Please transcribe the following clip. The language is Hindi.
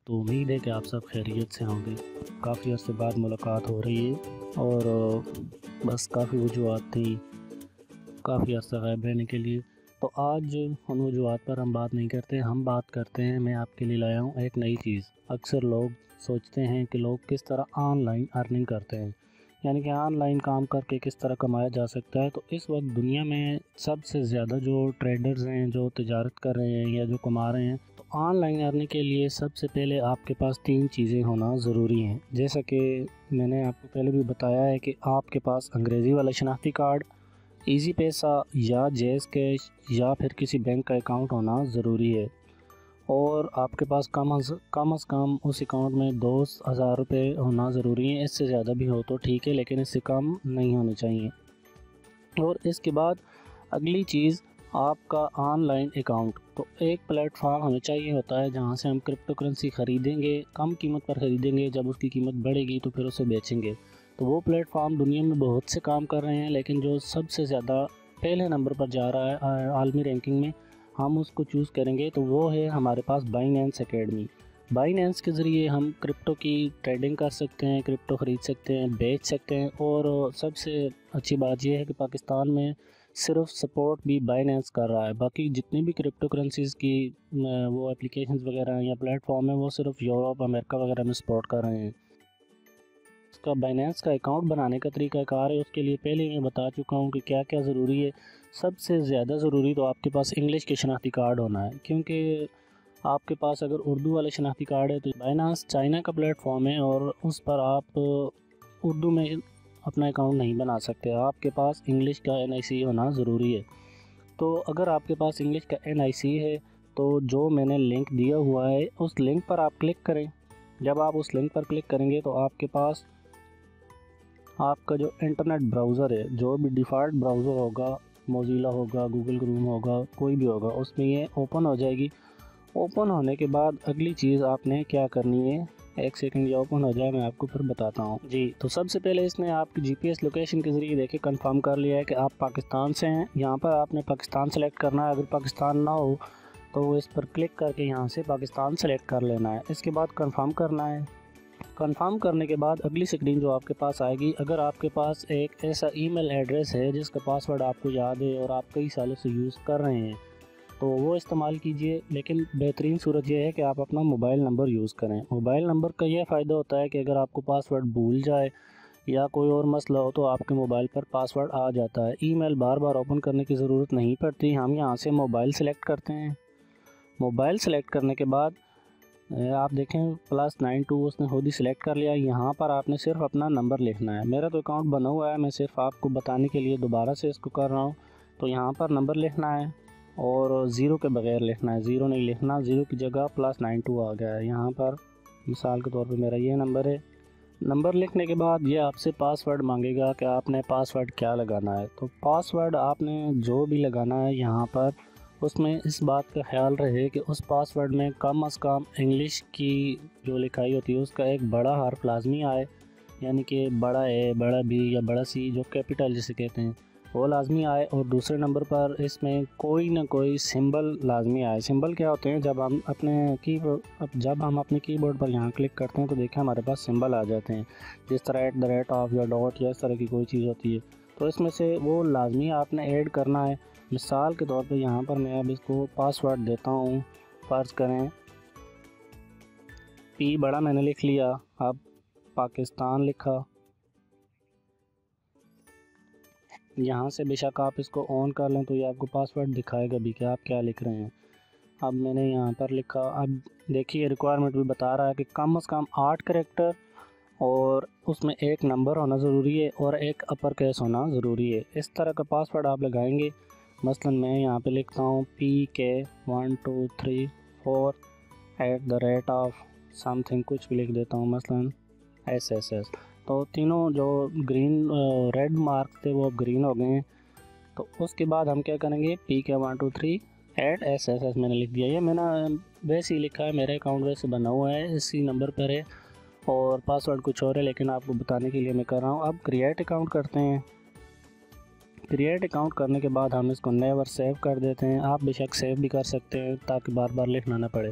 तो उम्मीद है कि आप सब खैरियत से होंगे। काफ़ी अर्से बाद मुलाकात हो रही है और बस काफ़ी वजूहात थी काफ़ी अर्सा गायब रहने के लिए। तो आज उन वजूहात पर हम बात नहीं करते, हम बात करते हैं, मैं आपके लिए लाया हूँ एक नई चीज़। अक्सर लोग सोचते हैं कि लोग किस तरह ऑनलाइन अर्निंग करते हैं, यानी कि ऑनलाइन काम करके किस तरह कमाया जा सकता है। तो इस वक्त दुनिया में सबसे ज़्यादा जो ट्रेडर्स हैं, जो तिजारत कर रहे हैं या जो कमा रहे हैं, तो ऑनलाइन अर्निंग के लिए सबसे पहले आपके पास 3 चीज़ें होना ज़रूरी हैं। जैसा कि मैंने आपको पहले भी बताया है कि आपके पास अंग्रेज़ी वाला शनाख्ती कार्ड, ईज़ी पैसा या जैज़ कैश या फिर किसी बैंक का अकाउंट होना ज़रूरी है। और आपके पास कम से कम उस अकाउंट में 20,000 रुपये होना ज़रूरी है। इससे ज़्यादा भी हो तो ठीक है, लेकिन इससे कम नहीं होने चाहिए। और इसके बाद अगली चीज़ आपका ऑनलाइन अकाउंट। तो एक प्लेटफॉर्म हमें चाहिए होता है जहां से हम क्रिप्टो करेंसी ख़रीदेंगे, कम कीमत पर ख़रीदेंगे, जब उसकी कीमत बढ़ेगी तो फिर उसे बेचेंगे। तो वो प्लेटफॉर्म दुनिया में बहुत से काम कर रहे हैं, लेकिन जो सबसे ज़्यादा पहले नंबर पर जा रहा है आलमी रैंकिंग में, हम उसको चूज़ करेंगे तो वो है हमारे पास बाइनेंस एकेडमी। बाइनेंस के ज़रिए हम क्रिप्टो की ट्रेडिंग कर सकते हैं, क्रिप्टो ख़रीद सकते हैं, बेच सकते हैं। और सबसे अच्छी बात यह है कि पाकिस्तान में सिर्फ सपोर्ट भी बाइनेंस कर रहा है। बाकी जितनी भी क्रिप्टो करेंसीज़ की वो एप्लीकेशंस वगैरह हैं या प्लेटफॉर्म है, वो सिर्फ यूरोप, अमेरिका वगैरह में सपोर्ट कर रहे हैं। उसका बाइनेंस का अकाउंट बनाने का तरीक़ाकार है, उसके लिए पहले मैं बता चुका हूँ कि क्या क्या ज़रूरी है। सबसे ज़्यादा ज़रूरी तो आपके पास इंग्लिश के शनाख्ती कार्ड होना है, क्योंकि आपके पास अगर उर्दू वाले शनाख्ती कार्ड है तो बाइनेंस चाइना का प्लेटफॉर्म है और उस पर आप उर्दू में अपना अकाउंट नहीं बना सकते। आपके पास इंग्लिश का NIC होना ज़रूरी है। तो अगर आपके पास इंग्लिश का NIC है तो जो मैंने लिंक दिया हुआ है उस लिंक पर आप क्लिक करें। जब आप उस लिंक पर क्लिक करेंगे तो आपके पास आपका जो इंटरनेट ब्राउज़र है, जो भी डिफ़ॉल्ट ब्राउज़र होगा, मोज़िला होगा, गूगल क्रोम होगा, कोई भी होगा, उसमें ये ओपन हो जाएगी। ओपन होने के बाद अगली चीज़ आपने क्या करनी है, एक सेकंड ये ओपन हो जाए, मैं आपको फिर बताता हूँ जी। तो सबसे पहले इसने आपकी GPS लोकेशन के ज़रिए देखे कंफर्म कर लिया है कि आप पाकिस्तान से हैं। यहाँ पर आपने पाकिस्तान सेलेक्ट करना है। अगर पाकिस्तान ना हो तो इस पर क्लिक करके यहाँ से पाकिस्तान सेलेक्ट कर लेना है। इसके बाद कंफर्म करना है। कंफर्म करने के बाद अगली स्क्रीन जो आपके पास आएगी, अगर आपके पास एक ऐसा ईमेल एड्रेस है जिसका पासवर्ड आपको याद है और आप कई सालों से यूज़ कर रहे हैं, तो वो इस्तेमाल कीजिए। लेकिन बेहतरीन सूरत यह है कि आप अपना मोबाइल नंबर यूज़ करें। मोबाइल नंबर का यह फ़ायदा होता है कि अगर आपको पासवर्ड भूल जाए या कोई और मसला हो तो आपके मोबाइल पर पासवर्ड आ जाता है। ईमेल बार बार ओपन करने की ज़रूरत नहीं पड़ती। हम यहाँ से मोबाइल सेलेक्ट करते हैं। मोबाइल सेलेक्ट करने के बाद आप देखें +92 उसने खुद ही सिलेक्ट कर लिया। यहाँ पर आपने सिर्फ अपना नंबर लिखना है। मेरा तो अकाउंट बना हुआ है, मैं सिर्फ आपको बताने के लिए दोबारा से इसको कर रहा हूँ। तो यहाँ पर नंबर लिखना है और ज़ीरो के बगैर लिखना है, ज़ीरो नहीं लिखना। ज़ीरो की जगह +92 आ गया है। यहाँ पर मिसाल के तौर पे मेरा ये नंबर है। नंबर लिखने के बाद ये आपसे पासवर्ड मांगेगा कि आपने पासवर्ड क्या लगाना है। तो पासवर्ड आपने जो भी लगाना है यहाँ पर, उसमें इस बात का ख्याल रहे कि उस पासवर्ड में कम से कम इंग्लिश की जो लिखाई होती है उसका एक बड़ा हर्फ लाजमी आए, यानी कि बड़ा A, बड़ा B या बड़ा C, जो कैपिटल जिसे कहते हैं, वो लाजमी आए। और दूसरे नंबर पर इसमें कोई ना कोई सिंबल लाजमी आए। सिंबल क्या होते हैं, जब हम अपने कीबोर्ड पर यहाँ क्लिक करते हैं तो देखें हमारे पास सिंबल आ जाते हैं, जिस तरह @ या डॉट या इस तरह की कोई चीज़ होती है। तो इसमें से वो लाजमी आपने ऐड करना है। मिसाल के तौर पे यहाँ पर मैं अब इसको पासवर्ड देता हूँ। फ़र्ज़ करें P बड़ा मैंने लिख लिया, अब पाकिस्तान लिखा। यहाँ से बेशक आप इसको ऑन कर लें तो ये आपको पासवर्ड दिखाएगा भी कि आप क्या लिख रहे हैं। अब मैंने यहाँ पर लिखा। अब देखिए रिक्वायरमेंट भी बता रहा है कि कम से कम 8 कैरेक्टर और उसमें एक नंबर होना ज़रूरी है और एक अपर केस होना ज़रूरी है। इस तरह का पासवर्ड आप लगाएंगे। मसलन मैं यहाँ पे लिखता हूँ PK1234 @ कुछ भी लिख देता हूँ, मसलन SSS। तो तीनों जो ग्रीन रेड मार्क थे वो अब ग्रीन हो गए हैं। तो उसके बाद हम क्या करेंगे, PK123 @SSS मैंने लिख दिया। ये मैंने वैसे ही लिखा है, मेरा अकाउंट वैसे बना हुआ है, इसी नंबर पर है और पासवर्ड कुछ और है, लेकिन आपको बताने के लिए मैं कर रहा हूँ। अब क्रिएट अकाउंट करते हैं। क्रिएट अकाउंट करने के बाद हम इसको नेवर सेव कर देते हैं। आप बेशक सेव भी कर सकते हैं ताकि बार बार लिखना ना पड़े।